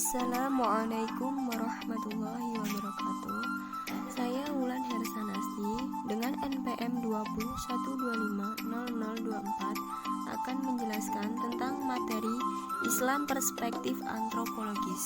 Assalamualaikum warahmatullahi wabarakatuh. Saya Wulan Hersanasi dengan NPM 201250024 akan menjelaskan tentang materi Islam Perspektif Antropologis.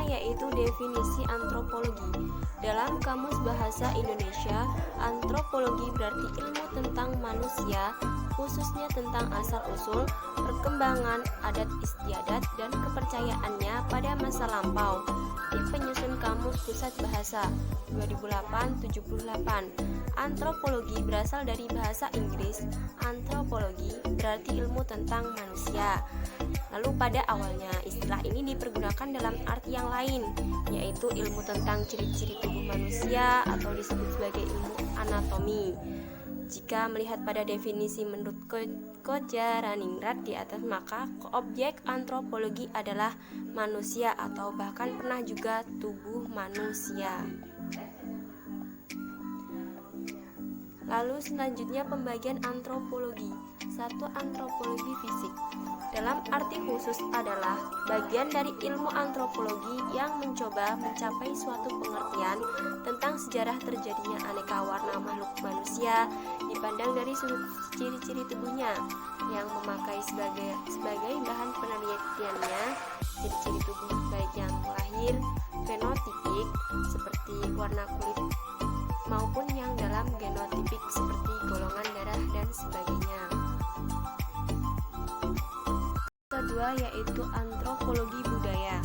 Yaitu definisi antropologi. Dalam Kamus Bahasa Indonesia, antropologi berarti ilmu tentang manusia, khususnya tentang asal-usul, perkembangan, adat istiadat, dan kepercayaannya pada masa lampau. Tim penyusun Kamus Pusat Bahasa 2008-78. Antropologi berasal dari bahasa Inggris. Antropologi berarti ilmu tentang manusia. Lalu pada awalnya istilah ini dipergunakan dalam arti yang lain, yaitu ilmu tentang ciri-ciri tubuh manusia atau disebut sebagai ilmu anatomi. Jika melihat pada definisi menurut Kojaraningrat di atas, maka objek antropologi adalah manusia atau bahkan pernah juga tubuh manusia. Lalu selanjutnya pembagian antropologi. 1. Antropologi fisik. Dalam arti khusus adalah bagian dari ilmu antropologi yang mencoba mencapai suatu pengertian tentang sejarah terjadinya aneka warna makhluk manusia dipandang dari sudut ciri-ciri tubuhnya yang memakai sebagai bahan penelitiannya ciri-ciri tubuh baik yang lahir fenotipik seperti warna kulit maupun yang dalam genotipik seperti golongan darah dan sebagainya. Kedua yaitu antropologi budaya.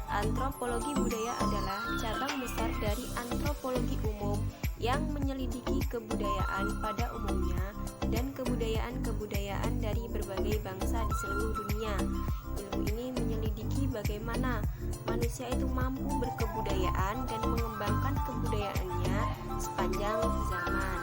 Antropologi budaya adalah cabang besar dari antropologi umum yang menyelidiki kebudayaan pada umumnya dan kebudayaan-kebudayaan dari berbagai bangsa di seluruh dunia. Ilmu ini menyelidiki bagaimana manusia itu mampu berkebudayaan dan mengembangkan kebudayaannya sepanjang zaman.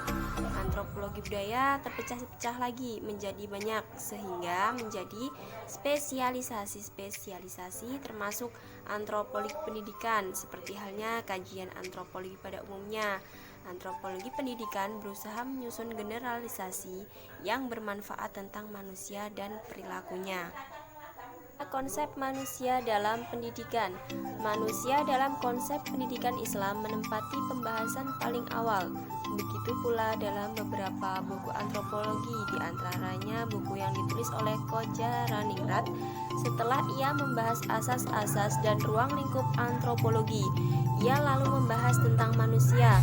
Antropologi budaya terpecah-pecah lagi menjadi banyak sehingga menjadi spesialisasi termasuk antropologi pendidikan seperti halnya kajian antropologi pada umumnya. Antropologi pendidikan berusaha menyusun generalisasi yang bermanfaat tentang manusia dan perilakunya. Konsep manusia dalam pendidikan. Manusia dalam konsep pendidikan Islam menempati pembahasan paling awal. Begitu pula dalam beberapa buku antropologi, diantaranya buku yang ditulis oleh Kojaraningrat. Setelah ia membahas asas-asas dan ruang lingkup antropologi, ia lalu membahas tentang manusia.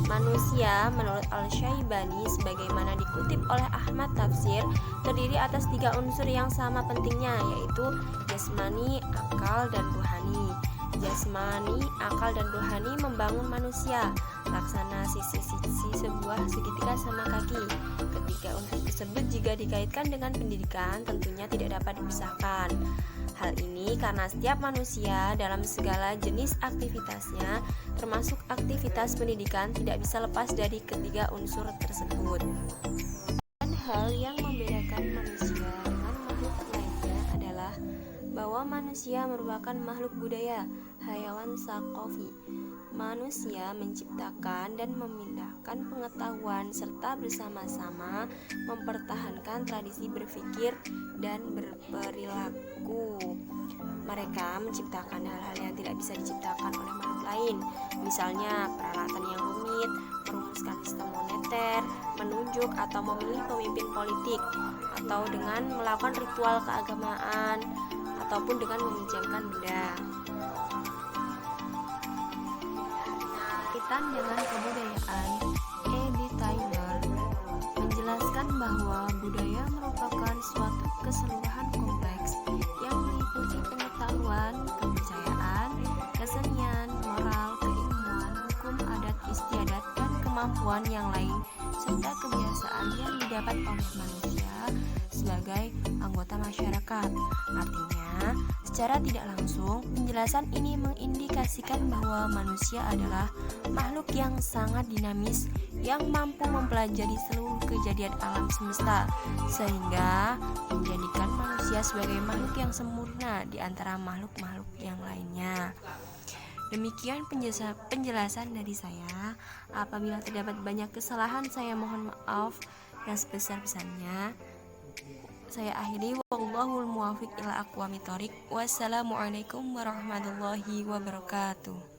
Manusia menurut Al-Syaibani sebagaimana dikutip oleh Ahmad Tafsir terdiri atas 3 unsur yang sama pentingnya, yaitu jasmani, akal, dan ruhani. Jasmani, akal, dan ruhani membangun manusia laksana sisi-sisi sebuah segitiga sama kaki. Ketiga unsur tersebut jika dikaitkan dengan pendidikan tentunya tidak dapat dipisahkan. Hal ini karena setiap manusia dalam segala jenis aktivitasnya, termasuk aktivitas pendidikan, tidak bisa lepas dari ketiga unsur tersebut. Dan hal yang membedakan manusia dengan makhluk lainnya adalah bahwa manusia merupakan makhluk budaya, hayawan saqafi. Manusia menciptakan dan memindahkan pengetahuan serta bersama-sama mempertahankan tradisi berpikir dan berperilaku. Mereka menciptakan hal-hal yang tidak bisa diciptakan oleh makhluk lain, misalnya peralatan yang rumit, merumuskan sistem moneter, menunjuk atau memilih pemimpin politik, atau dengan melakukan ritual keagamaan, ataupun dengan meminjamkan benda. Kaitan dengan kebudayaan, E.B. Taylor menjelaskan bahwa budaya merupakan suatu keseluruhan kompleks yang meliputi pengetahuan, kepercayaan, kesenian, moral, keilmuan, hukum adat istiadat, dan kemampuan yang lain, serta kebiasaan yang didapat oleh manusia sebagai anggota masyarakat. Artinya, secara tidak langsung, penjelasan ini mengindikasikan bahwa manusia adalah makhluk yang sangat dinamis yang mampu mempelajari seluruh kejadian alam semesta, sehingga menjadikan manusia sebagai makhluk yang sempurna di antara makhluk-makhluk yang lainnya. Demikian penjelasan dari saya. Apabila terdapat banyak kesalahan, saya mohon maaf yang sebesar-besarnya. Saya akhiri, wallahul muwafiq ila aqwamit thoriq. Wassalamualaikum warahmatullahi wabarakatuh.